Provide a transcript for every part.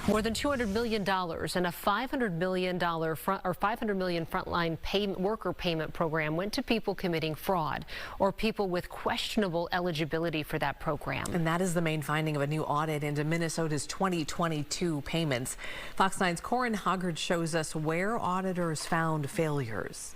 More than $200 million and a $500 million Frontline Worker payment program went to people committing fraud or people with questionable eligibility for that program. And that is the main finding of a new audit into Minnesota's 2022 payments. Fox 9's Corin Hoggard shows us where auditors found failures.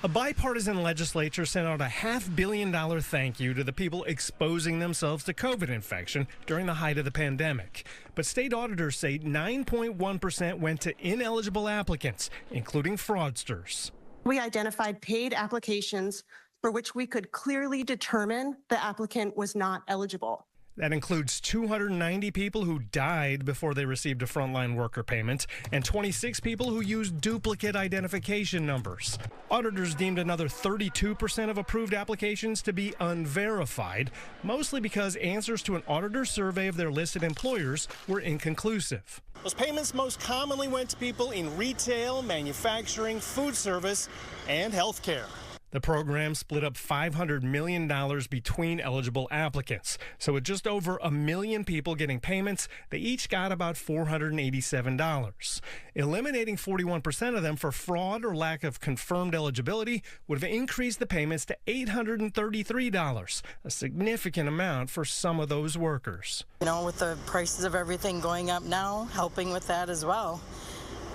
A bipartisan legislature sent out a $500 million thank you to the people exposing themselves to COVID infection during the height of the pandemic. But state auditors say 9.1% went to ineligible applicants, including fraudsters. We identified paid applications for which we could clearly determine the applicant was not eligible. That includes 290 people who died before they received a Frontline Worker payment and 26 people who used duplicate identification numbers. Auditors deemed another 32% of approved applications to be unverified, mostly because answers to an auditor survey of their listed employers were inconclusive. Those payments most commonly went to people in retail, manufacturing, food service, and healthcare. The program split up $500 million between eligible applicants. So with just over 1 million people getting payments, they each got about $487. Eliminating 41% of them for fraud or lack of confirmed eligibility would have increased the payments to $833, a significant amount for some of those workers. You know, with the prices of everything going up now, helping with that as well.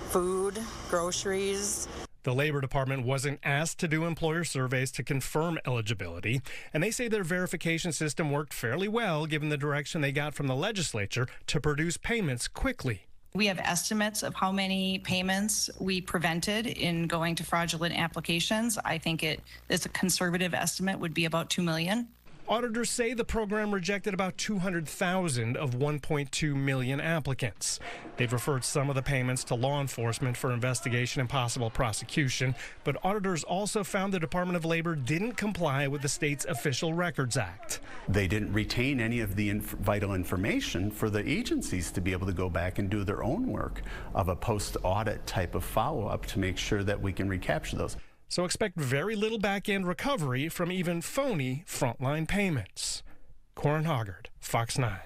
Food, groceries. The Labor Department wasn't asked to do employer surveys to confirm eligibility, and they say their verification system worked fairly well given the direction they got from the legislature to produce payments quickly. We have estimates of how many payments we prevented in going to fraudulent applications. I think it's a conservative estimate would be about 2 million. Auditors say the program rejected about 200,000 of 1.2 million applicants. They've referred some of the payments to law enforcement for investigation and possible prosecution, but auditors also found the Department of Labor didn't comply with the state's Official Records Act. They didn't retain any of the vital information for the agencies to be able to go back and do their own work of a post-audit type of follow-up to make sure that we can recapture those. So expect very little back-end recovery from even phony frontline payments. Corin Hoggard, Fox 9.